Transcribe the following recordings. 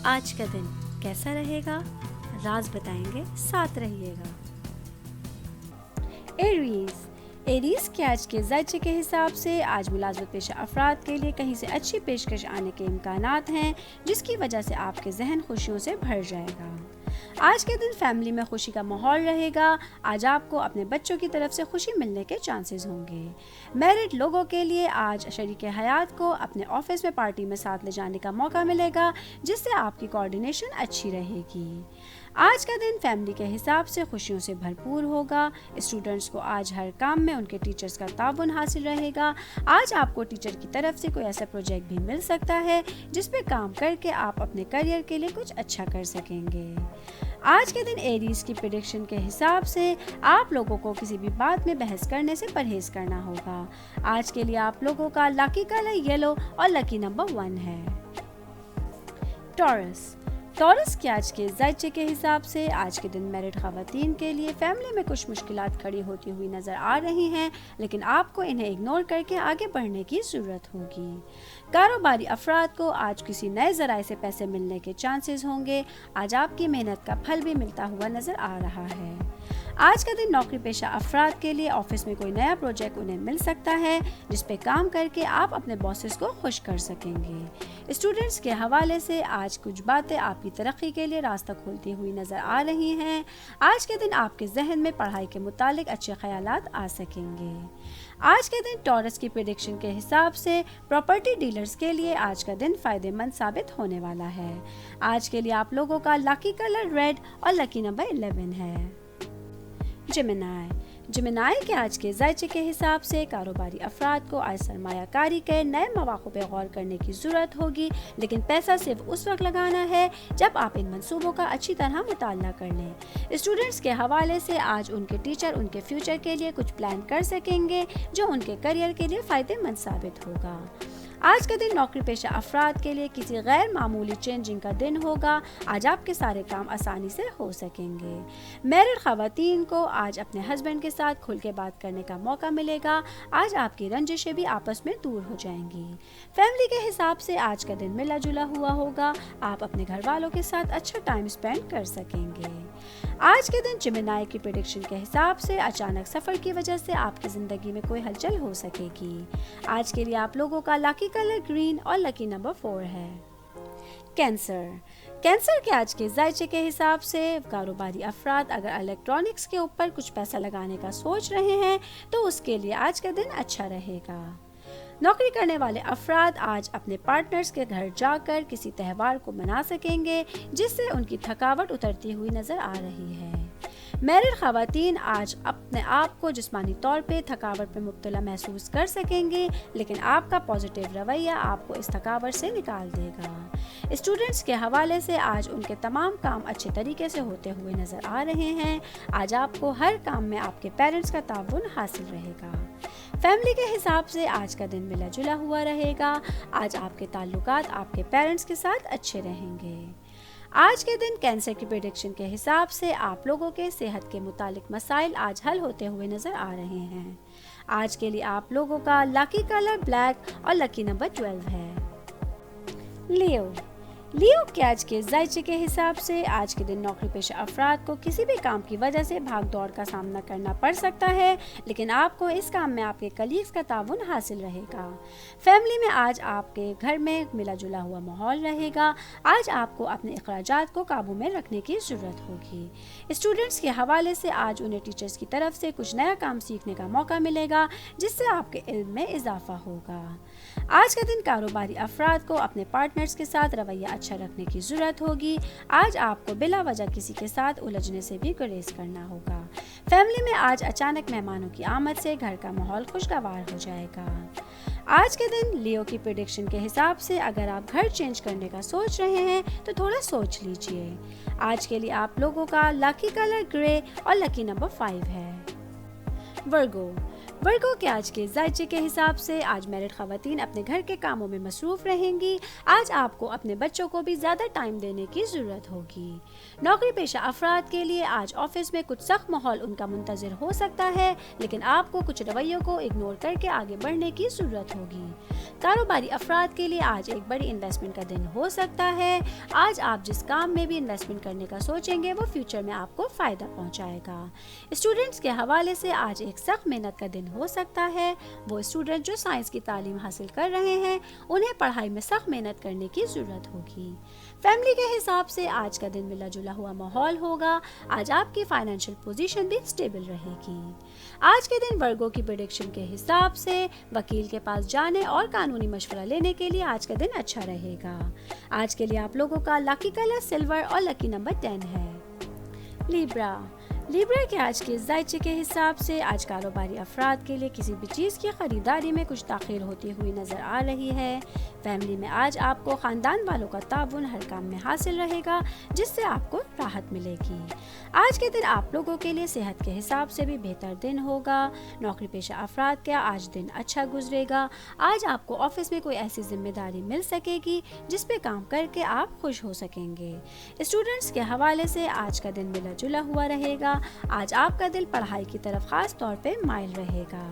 آج کا دن کیسا رہے گا؟ راز بتائیں گے، ساتھ رہیے گا۔ ایریز کے آج کے ذائچے کے حساب سے آج ملازمت پیشہ افراد کے لیے کہیں سے اچھی پیشکش آنے کے امکانات ہیں، جس کی وجہ سے آپ کے ذہن خوشیوں سے بھر جائے گا۔ آج کے دن فیملی میں خوشی کا ماحول رہے گا۔ آج آپ کو اپنے بچوں کی طرف سے خوشی ملنے کے چانسز ہوں گے۔ میرڈ لوگوں کے لیے آج شریک حیات کو اپنے آفس میں پارٹی میں ساتھ لے جانے کا موقع ملے گا، جس سے آپ کی کوآرڈینیشن اچھی رہے گی۔ آج کا دن فیملی کے حساب سے خوشیوں سے بھرپور ہوگا۔ اسٹوڈنٹس کو آج ہر کام میں ان کے ٹیچرز کا تعاون حاصل رہے گا۔ آج آپ کو ٹیچر کی طرف سے کوئی ایسا پروجیکٹ بھی مل سکتا ہے جس پہ کام کر کے آپ اپنے کیریئر کے لیے کچھ اچھا کر سکیں گے۔ آج کے دن ایریز کی پریڈکشن کے حساب سے آپ لوگوں کو کسی بھی بات میں بحث کرنے سے پرہیز کرنا ہوگا۔ آج کے لیے آپ لوگوں کا لکی کلر یلو اور لکی نمبر 1 ہے۔ ٹورس کے آج کے ذائچے کے حساب سے آج کے دن میرڈ خواتین کے لیے فیملی میں کچھ مشکلات کھڑی ہوتی ہوئی نظر آ رہی ہیں، لیکن آپ کو انہیں اگنور کر کے آگے بڑھنے کی ضرورت ہوگی۔ کاروباری افراد کو آج کسی نئے ذرائع سے پیسے ملنے کے چانسز ہوں گے۔ آج آپ کی محنت کا پھل بھی ملتا ہوا نظر آ رہا ہے۔ آج کا دن نوکری پیشہ افراد کے لیے آفس میں کوئی نیا پروجیکٹ انہیں مل سکتا ہے، جس پہ کام کر کے آپ اپنے باسز کو خوش کر سکیں گے۔ اسٹوڈنٹس کے حوالے سے آج کچھ باتیں آپ کی ترقی کے لیے راستہ کھولتی ہوئی نظر آ رہی ہیں۔ آج کے دن آپ کے ذہن میں پڑھائی کے متعلق اچھے خیالات آ سکیں گے۔ آج کے دن ٹورس کی پریڈکشن کے حساب سے پراپرٹی ڈیلرز کے لیے آج کا دن فائدہ مند ثابت ہونے والا ہے۔ آج کے لیے آپ لوگوں کا لکی کلر ریڈ اور لکی نمبر 11 ہے۔ جمنائی کے آج کے ذائچے کے حساب سے کاروباری افراد کو آج سرمایہ کاری کے نئے مواقع پہ غور کرنے کی ضرورت ہوگی، لیکن پیسہ صرف اس وقت لگانا ہے جب آپ ان منصوبوں کا اچھی طرح مطالعہ کر لیں۔ اسٹوڈنٹس کے حوالے سے آج ان کے ٹیچر ان کے فیوچر کے لیے کچھ پلان کر سکیں گے جو ان کے کیریئر کے لیے فائدہ مند ثابت ہوگا۔ آج کا دن نوکری پیشہ افراد کے لیے کسی غیر معمولی چینجنگ کا دن ہوگا۔ آج آپ کے سارے کام آسانی سے ہو سکیں گے۔ میرڈ خواتین کو آج اپنے ہسبینڈ کے ساتھ کھل کے بات کرنے کا موقع ملے گا۔ آج آپ کی رنجشیں بھی آپس میں دور ہو جائیں گی۔ فیملی کے حساب سے آج کا دن ملا جلا ہوا ہوگا۔ آپ اپنے گھر والوں کے ساتھ اچھا ٹائم اسپینڈ کر سکیں گے۔ آج کے دن جمنائی کی پریڈکشن کے حساب سے اچانک سفر کی وجہ سے آپ کی زندگی میں کوئی ہلچل ہو سکے گی۔ آج کے لیے آپ لوگوں کا لکی کلر گرین اور لکی نمبر 4 ہے۔ کینسر کے آج کے ذائچے کے حساب سے کاروباری افراد اگر الیکٹرانکس کے اوپر کچھ پیسہ لگانے کا سوچ رہے ہیں تو اس کے لیے آج کا دن اچھا رہے گا۔ نوکری کرنے والے افراد آج اپنے پارٹنرز کے گھر جا کر کسی تہوار کو منا سکیں گے، جس سے ان کی تھکاوٹ اترتی ہوئی نظر آ رہی ہے۔ میرڈ خواتین آج اپنے آپ کو جسمانی طور پہ تھکاوٹ پہ مبتلا محسوس کر سکیں گے، لیکن آپ کا پازیٹیو رویہ آپ کو اس تھکاوٹ سے نکال دے گا۔ اسٹوڈنٹس کے حوالے سے آج ان کے تمام کام اچھے طریقے سے ہوتے ہوئے نظر آ رہے ہیں۔ آج آپ کو ہر کام میں آپ کے پیرنٹس کا تعاون حاصل رہے گا۔ فیملی کے حساب سے آج کا دن ملا جلا ہوا رہے گا۔ آج آپ کے تعلقات آپ کے پیرنٹس کے ساتھ اچھے رہیں گے۔ آج کے دن کینسر کی پریڈکشن کے حساب سے آپ لوگوں کے صحت کے متعلق مسائل آج حل ہوتے ہوئے نظر آ رہے ہیں۔ آج کے لیے آپ لوگوں کا لکی کلر بلیک اور لکی نمبر 12 ہے۔ لیو کے آج کے ذائچے کے حساب سے آج کے دن نوکری پیشہ افراد کو کسی بھی کام کی وجہ سے بھاگ دوڑ کا سامنا کرنا پڑ سکتا ہے، لیکن آپ کو اس کام میں آپ کے کلیگز کا تعاون حاصل رہے گا۔ فیملی میں آج آپ کے گھر میں ملا جلا ہوا ماحول رہے گا۔ آج آپ کو اپنے اخراجات کو قابو میں رکھنے کی ضرورت ہوگی۔ اسٹوڈنٹس کے حوالے سے آج انہیں ٹیچرز کی طرف سے کچھ نیا کام سیکھنے کا موقع ملے گا، جس سے آپ کے علم میں اضافہ ہوگا۔ آج کا دن کاروباری افراد کو اپنے پارٹنرز کے ساتھ رویہ اچھا رکھنے کی ضرورت ہوگی۔ آج آپ کو بلا وجہ کسی کے ساتھ الجھنے سے بھی گریز کرنا ہوگا۔ فیملی میں آج اچانک مہمانوں کی آمد سے گھر کا ماحول خوشگوار ہو جائے گا۔ آج کے دن لیو کی پریڈکشن کے حساب سے اگر آپ گھر چینج کرنے کا سوچ رہے ہیں تو تھوڑا سوچ لیجئے۔ آج کے لیے آپ لوگوں کا لکی کلر گرے اور لکی نمبر 5 ہے۔ ورگو کے آج کے ذائچے کے حساب سے آج میرڈ خواتین اپنے گھر کے کاموں میں مصروف رہیں گی. آج آپ کو اپنے بچوں کو بھی زیادہ ٹائم دینے کی ضرورت ہوگی. نوکری پیشہ افراد کے لیے آج آفس میں کچھ سخت ماحول ان کا منتظر ہو سکتا ہے، لیکن آپ کو کچھ رویوں کو اگنور کر کے آگے بڑھنے کی ضرورت ہوگی. کاروباری افراد کے لیے آج ایک بڑی انویسٹمنٹ کا دن ہو سکتا ہے. آج آپ جس کام میں بھی انویسٹمنٹ کرنے کا سوچیں گے وہ فیوچر میں آپ کو فائدہ پہنچائے گا. اسٹوڈنٹس کے حوالے سے آج ایک سخت محنت کا دن ہو سکتا ہے. وہ اسٹوڈنٹ جو سائنس کی تعلیم حاصل کر رہے ہیں انہیں پڑھائی میں سخت محنت کرنے کی ضرورت ہوگی. فیملی کے حساب سے آج کا دن ملا جلا ہوا ماحول ہوگا. آج آپ کی فائنینشیل پوزیشن بھی اسٹیبل رہے گی. آج کے دن ورگو کی پریڈکشن کے حساب سے وکیل کے پاس جانے اور قانونی مشورہ لینے کے لیے آج کا دن اچھا رہے گا. آج کے لیے آپ لوگوں کا لکی کلر سلور اور لکی نمبر 10 ہے. لیبرا کے آج کے ذائچے کے حساب سے آج کاروباری افراد کے لیے کسی بھی چیز کی خریداری میں کچھ تاخیر ہوتی ہوئی نظر آ رہی ہے. فیملی میں آج آپ کو خاندان والوں کا تعاون ہر کام میں حاصل رہے گا جس سے آپ کو راحت ملے گی. آج کے دن آپ لوگوں کے لیے صحت کے حساب سے بھی بہتر دن ہوگا. نوکری پیشہ افراد کا آج دن اچھا گزرے گا. آج آپ کو آفس میں کوئی ایسی ذمہ داری مل سکے گی جس پہ کام کر کے آپ خوش ہو سکیں گے. اسٹوڈنٹس کے حوالے سے آج کا دن ملا جلا ہوا رہے گا. آج آپ کا دل پڑھائی کی طرف خاص طور پہ مائل رہے گا.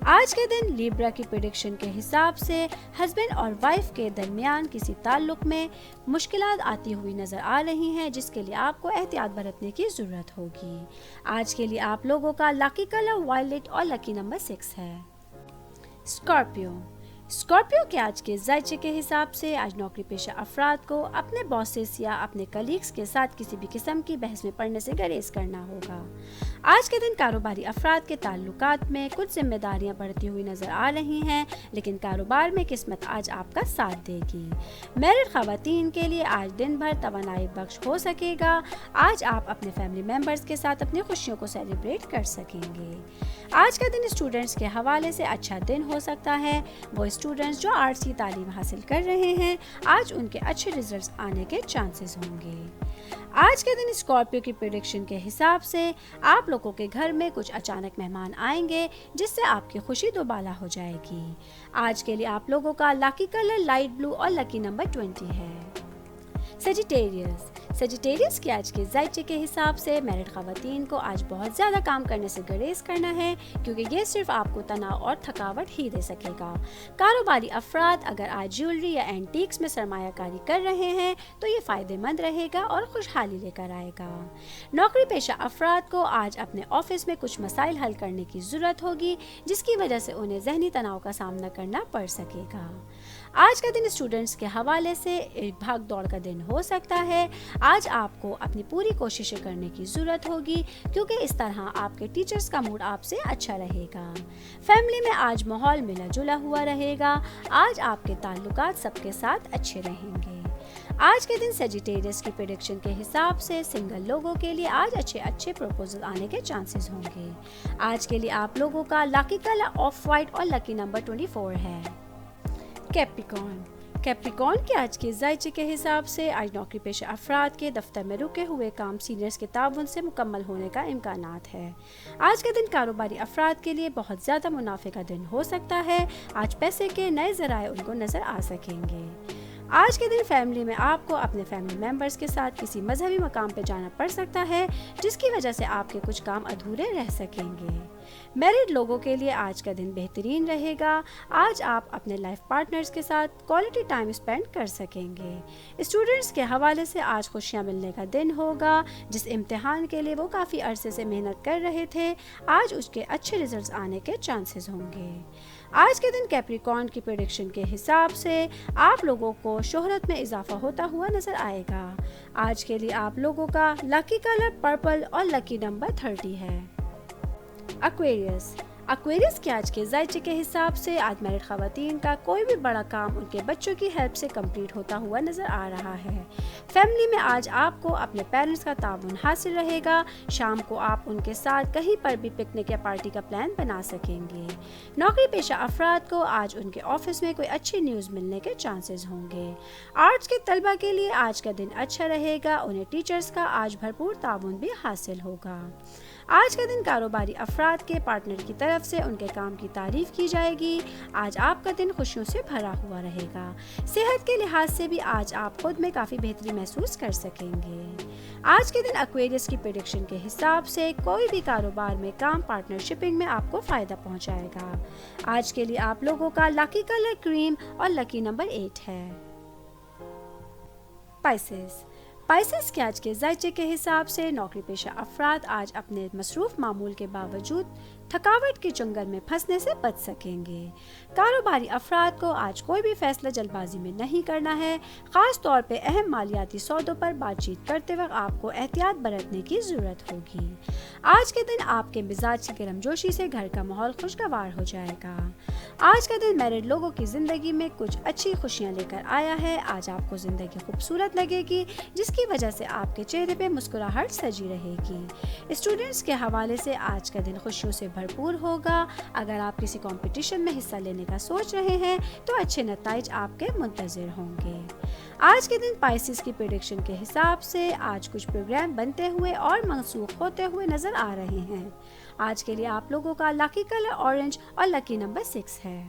آج کے دن لیبرا کی پریڈکشن کے حساب سے ہسبینڈ اور وائف کے درمیان کسی تعلق میں مشکلات آتی ہوئی نظر آ رہی ہیں جس کے لیے آپ کو احتیاط برتنے کی ضرورت ہوگی. آج کے لیے آپ لوگوں کا لکی کلر وائلٹ اور لکی نمبر 6 ہے. اسکارپیو کے آج کے ذائچے کے حساب سے آج نوکری پیشہ افراد کو اپنے باسز یا اپنے کلیگز کے ساتھ کسی بھی قسم کی بحث میں پڑنے سے گریز کرنا ہوگا. آج کے دن کاروباری افراد کے تعلقات میں کچھ ذمہ داریاں بڑھتی ہوئی نظر آ رہی ہیں، لیکن کاروبار میں قسمت آج آپ کا ساتھ دے گی. میرڈ خواتین کے لیے آج دن بھر توانائی بخش ہو سکے گا. آج آپ اپنے فیملی ممبرز کے ساتھ اپنی خوشیوں کو سیلیبریٹ کر سکیں گے. آج کا دن اسٹوڈنٹس کے حوالے سے اچھا دن ہو سکتا ہے. وہ اسٹوڈنٹس جو آرٹس کی تعلیم حاصل کر رہے ہیں آج ان کے اچھے ریزلٹس آنے کے چانسز ہوں گے. آج کے دن اسکارپیو کی پریڈکشن کے حساب سے آپ لوگوں کے گھر میں کچھ اچانک مہمان آئیں گے جس سے آپ کی خوشی دوبالا ہو جائے گی. آج کے لیے آپ لوگوں کا لکی کلر لائٹ بلو اور لکی نمبر 20 ہے. سیجیٹیریس کے آج کے ذائچے کے حساب سے میرڈ خواتین کو آج بہت زیادہ کام کرنے سے گریز کرنا ہے کیونکہ یہ صرف آپ کو تناؤ اور تھکاوٹ ہی دے سکے گا. کاروباری افراد اگر آج جیولری یا اینٹیکس میں سرمایہ کاری کر رہے ہیں تو یہ فائدے مند رہے گا اور خوشحالی لے کر آئے گا. نوکری پیشہ افراد کو آج اپنے آفس میں کچھ مسائل حل کرنے کی ضرورت ہوگی جس کی وجہ سے انہیں ذہنی تناؤ کا سامنا کرنا پڑ سکے گا. آج کا دن اسٹوڈنٹس کے حوالے سے ایک بھاگ دوڑ کا دن ہو سکتا ہے. آج آپ کو اپنی پوری کوششیں کرنے کی ضرورت ہوگی کیونکہ اس طرح آپ کے ٹیچرز کا موڈ آپ سے اچھا رہے گا. فیملی میں آج ماحول ملا جلا ہوا رہے گا. آج آپ کے تعلقات سب کے ساتھ اچھے رہیں گے. آج کے دن سیجیٹیریس کی پریڈکشن کے حساب سے سنگل لوگوں کے لیے آج اچھے پروپوزل آنے کے چانسز ہوں گے. آج کے لیے آپ لوگوں کا لکی کلر آف وائٹ اور لکی نمبر 24 ہے. کیپریکارن کے آج کے ذائچے کے حساب سے آج نوکری پیشہ افراد کے دفتر میں رکے ہوئے کام سینئرز کے تعاون سے مکمل ہونے کا امکانات ہے. آج کا دن کاروباری افراد کے لیے بہت زیادہ منافع کا دن ہو سکتا ہے. آج پیسے کے نئے ذرائع ان کو نظر آ سکیں گے. آج کے دن فیملی میں آپ کو اپنے فیملی ممبرز کے ساتھ کسی مذہبی مقام پہ جانا پڑ سکتا ہے جس کی وجہ سے آپ کے کچھ کام ادھورے رہ سکیں گے. میرڈ لوگوں کے لیے آج کا دن بہترین رہے گا. آج آپ اپنے لائف پارٹنرز کے ساتھ کوالٹی ٹائم اسپینڈ کر سکیں گے. اسٹوڈنٹس کے حوالے سے آج خوشیاں ملنے کا دن ہوگا. جس امتحان کے لیے وہ کافی عرصے سے محنت کر رہے تھے آج اس کے اچھے ریزلٹس آنے کے چانسز ہوں گے. آج کے دن کیپریکارن کی پریڈکشن کے حساب سے آپ لوگوں کو شہرت میں اضافہ ہوتا ہوا نظر آئے گا. آج کے لیے آپ لوگوں کا لکی کلر پرپل اور لکی نمبر 30 ہے. ایکویریس کے آج کے ذائچے کے حساب سے آج میرڈ خواتین کا کوئی بھی بڑا کام ان کے بچوں کی ہیلپ سے کمپلیٹ ہوتا ہوا نظر آ رہا ہے. فیملی میں آج آپ کو اپنے پیرنٹس کا تعاون حاصل رہے گا. شام کو آپ ان کے ساتھ کہیں پر بھی پکنک یا پارٹی کا پلان بنا سکیں گے. نوکری پیشہ افراد کو آج ان کے آفس میں کوئی اچھی نیوز ملنے کے چانسز ہوں گے. آرٹس کے طلبہ کے لیے آج کا دن اچھا رہے گا. انہیں ٹیچرز کا آج بھرپور تعاون بھی حاصل ہوگا. آج کا دن کاروباری افراد کے پارٹنر کی طرف سے ان کے کام کی تعریف کی جائے گی۔ آج آپ کا دن خوشیوں سے بھرا ہوا رہے گا۔ صحت کے لحاظ سے بھی آج آپ خود میں کافی بہتری محسوس کر سکیں گے۔ آج کے دن ایکویریس کی پریڈکشن کے حساب سے کوئی بھی کاروبار میں کام پارٹنرشپنگ میں آپ کو فائدہ پہنچائے گا۔ آج کے لیے آپ لوگوں کا لکی کلر کریم اور لکی نمبر 8 ہے۔ پائسس کے آج کے ذائچے کے حساب سے نوکری پیشہ افراد آج اپنے مصروف معمول کے باوجود تھکاوٹ کے چنگل میں پھنسنے سے بچ سکیں گے۔ کاروباری افراد کو آج کوئی بھی فیصلہ جلد بازی میں نہیں کرنا ہے۔ خاص طور پہ اہم مالیاتی سودوں پر بات چیت کرتے وقت آپ کو احتیاط برتنے کی ضرورت ہوگی۔ آج کے دن آپ کے مزاج کی گرمجوشی سے گھر کا ماحول خوشگوار ہو جائے گا۔ آج کا دن میرڈ لوگوں کی زندگی میں کچھ اچھی خوشیاں لے کر آیا ہے۔ آج آپ کو زندگی خوبصورت لگے گی، جس کی وجہ سے آپ کے چہرے پہ مسکراہٹ سجی رہے گی۔ اسٹوڈنٹس کے حوالے سے آج کا دن خوشیوں سے بھرپور ہوگا۔ اگر آپ کسی کمپٹیشن میں حصہ لینے کا سوچ رہے ہیں تو اچھے نتائج آپ کے منتظر ہوں گے۔ آج کے دن پائسس کی پریڈکشن کے حساب سے آج کچھ پروگرام بنتے ہوئے اور منسوخ ہوتے ہوئے نظر آ رہے ہیں۔ آج کے لیے آپ لوگوں کا لکی کلر اورنج اور لکی نمبر 6 ہے۔